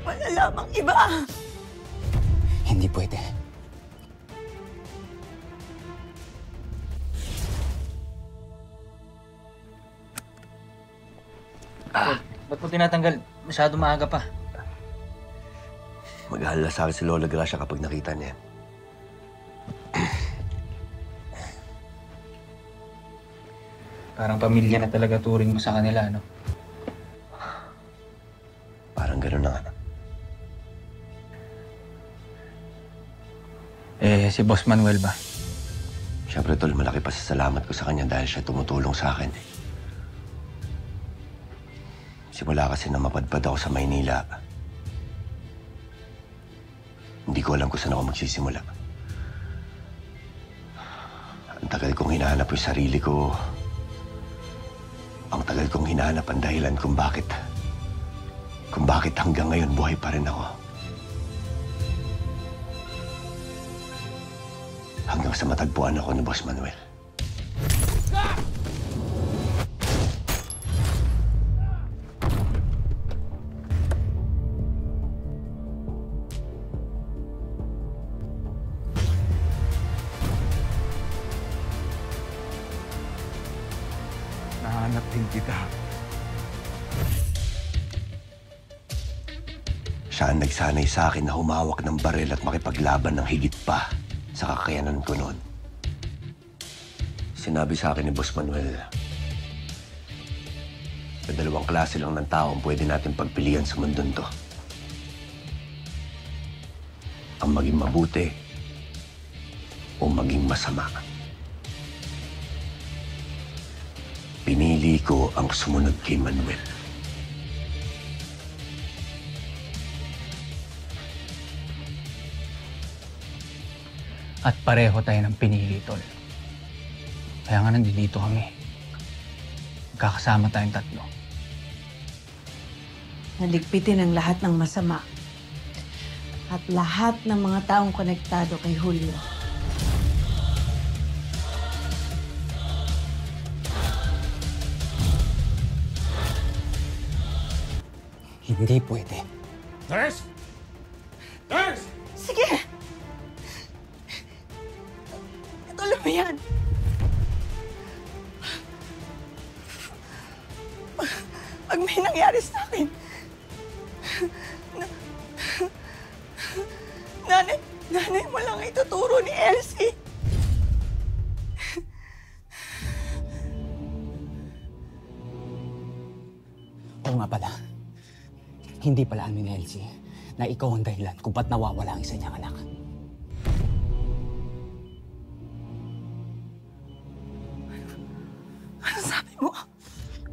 Wala lamang iba. Hindi pwede. Ba't mo tinatanggal? Masyado maaga pa. Mag-aalala sa akin si Lola Gracia kapag nakita niya. Parang pamilya na talaga turing mo sa kanila, no? Parang gano'n na nga. Si Boss Manuel ba? Siyempre, tol, malaki pa sa salamat ko sa kanya dahil siya tumutulong sa akin. Simula kasi na mapadpad ako sa Maynila, hindi ko alam kung saan ako magsisimula. Ang tagal kong hinahanap yung sarili ko. Ang tagal kong hinahanap ang dahilan kung bakit hanggang ngayon buhay pa rin ako. Hanggang sa matagpuan ako ni Boss Manuel. Nahanap din kita. Siya ang nagsanay sa akin na humawak ng baril at makipaglaban ng higit pa sa kakayanan ko noon. Sinabi sa akin ni Boss Manuel, na 2 klase lang ng tao ang pwede natin pagpilian sa mundong to. Ang maging mabuti o maging masama. Pinili ko ang sumunod kay Manuel. At pareho tayo ng pinili, tol. Kaya nga nandito kami. Magkakasama tayong 3. Naligpitin ang lahat ng masama. At lahat ng mga taong konektado kay Julio. Hindi pwede. Nurse! Nurse! Sige! Ituloy mo yan. Pag may nangyari sa akin, nanay mo lang ituturo ni Elsie. Oo nga pala. Hindi pala ni Elsie na ikaw ang dahilan kung ba't nawawala ang isa niyang anak. Ano sabi mo?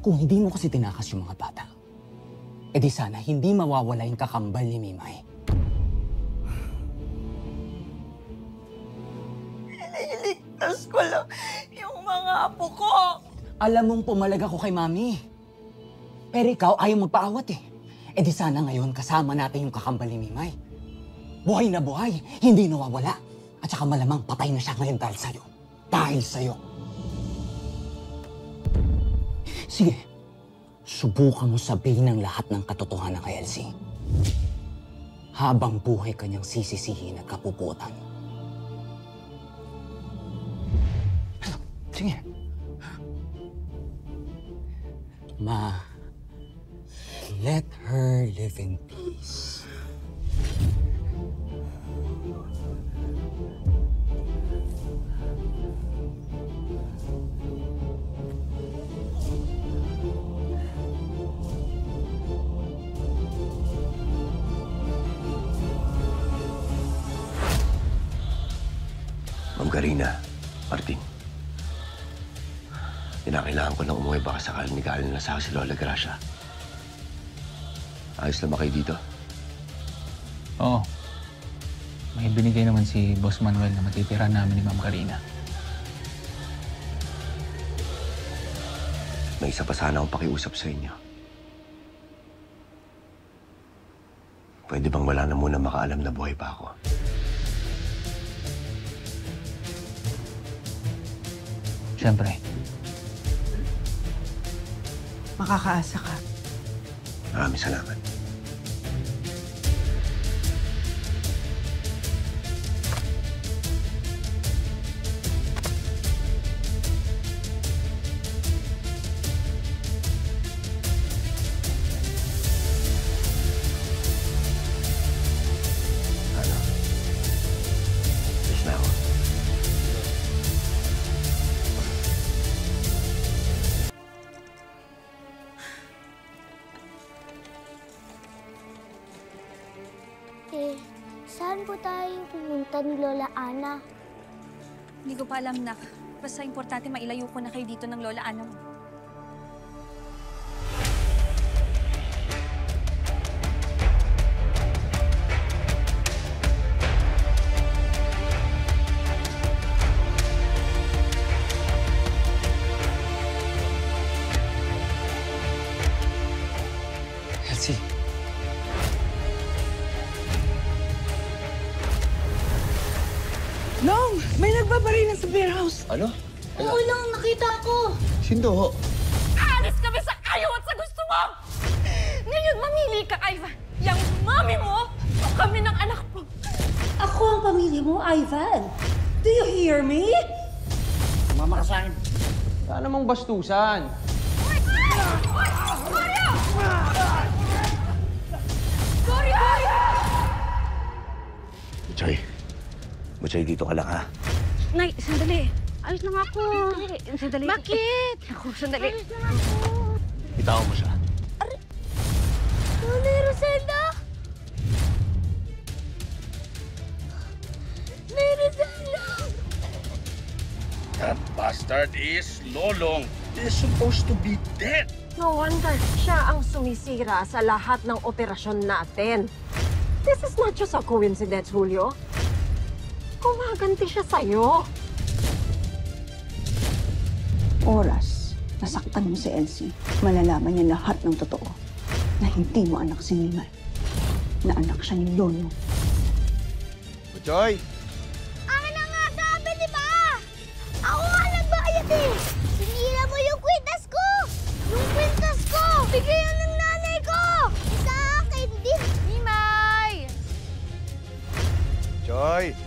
Kung hindi mo kasi tinakas yung mga bata, edi sana hindi mawawala yung kakambal ni Mimay. Ililigtas ko lang yung mga apo ko. Alam mong pumalag ako kay Mami. Pero ikaw ayaw magpaawat eh. E di sana ngayon kasama natin yung kakambal ni Mimay. Buhay na buhay, hindi nawawala. At saka malamang patay na siya ngayon dahil sa'yo. Dahil sa'yo. Sige, subukan mo sabihin ang lahat ng katotohanan kay Elsie. Habang buhay kanyang sisisihin at kapuputan. Sige. Ma, let her live in peace. Ma'am Karina, Martin. Kinakailangan ko nang umuwi baka sakaling nag-aalala na sa akin si Lola Gracia. Ayos na ba kayo dito? Oo. May binigay naman si Boss Manuel na matitira namin ni Ma'am Karina. May isa pa sana akong pakiusap sa inyo. Pwede bang wala na muna makaalam na buhay pa ako? Siyempre. Makakaasa ka. Maraming salamat. Ate, saan po tayo pumunta ni Lola Ana? Hindi ko pa alam, nak. Basta importante mailayo ko na kayo dito ng Lola Ana mo. Elsie. Long! May nagbabarilan sa beer house. Ano? Oo lang, nakita ko. Sindo ho. Alis kami sa ayaw at sa gusto mo! Ngayon mamili ka, Ivan. Yang mami mo o kami ng anak mo. Ako ang pamilya mo, Ivan. Do you hear me? Mama ka sa akin. Wala namang bastusan. Butchoy, dito ka lang ha. Nay, sandali. Ayos lang ako. Sandali. Bakit? Ako, sandali. Bitawan mo siya. Lola Rosenda! Nay Rosenda! That bastard is Lolong. He's supposed to be dead. No wonder siya ang sumisira sa lahat ng operasyon natin. This is not just a coincidence, Julio. Kumaganti siya sa'yo. Oras, nasaktan mo si Elsie. Malalaman niya lahat ng totoo. Na hindi mo anak si Mimay. Na anak siya ni Lolo. Butchoy! Akin na nga sabi, di ba? Ako nga nagbayad eh! Sinira mo yung kwintas ko! Yung kwintas ko! Bigyan ng nanay ko! Sa akin din! Mimay! Butchoy!